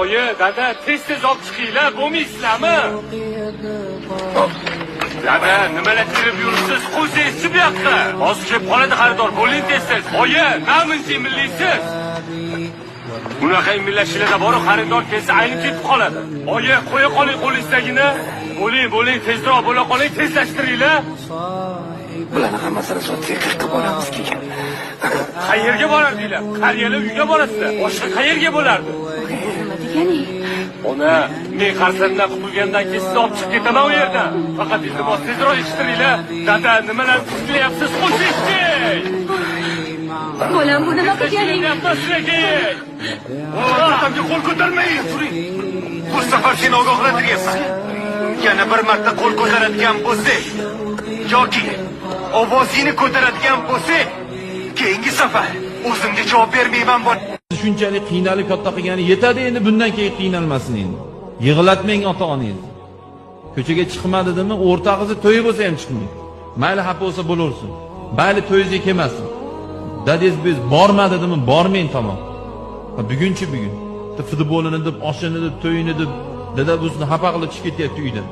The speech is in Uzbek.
Oyi, dada, tez olib chiqinglar, bo'lmaysizlarmi? Dada, nimalar kirib yuribsiz? Qo'ysangiz-chi bu yoqqa. Hozir kelib qoladi xaridor, bo'ling tez. Oyi, namuncha milliysiz. Bunaqa millashinglarda bor, xaridor kelsa ayni ketib qoladi. Oyi, qo'ya qoling qo'lingizdagini. Bo'ling, tezroq bo'la qoling, tezlashtiringlar. Bularni hammasini sotsak qirqqa boramiz keyin. Qayerga borardinglar? Qariyalar uyga borasizlar. Boshqa qayerga bo'lardi? Nima deganing? Ona, men qarzimdan qutulgandan keyin sizni olib chiqib ketaman u yerdan. Faqat iltimos tezroq eshittiringlar. Dada, nimalar qilyapsiz? Qo'shingchi. Bolam, bu nima qilganing? Otamga qo'l ko'tarmang, turing. Bu safar seni ogohlantiryapman. Yana bir marta qo'l ko'taradigan bo'lsak yoki ovozingni ko'taradigan bo'lsak, keyingi safar o'zimga javob bermayman. Shunchalik qiynalib katta qilgani yetadi, endi bundan keyin qiynalmasin endi. Yig'latmang ota-onangizni. Ko'chaga chiqma dedimi, o'rtog'ingiz to'yi bo'lsa ham chiqmang. Mayli xafa bo'lsa bo'laversin. Mayli to'yingizga kelmasin. Dadingiz biz borma dedimi, bormang tamom. Bugunchi bugun. Futbolini deb, oshini deb, to'yini deb, dada bizni xafa qilib chiqib ketyapti uydan.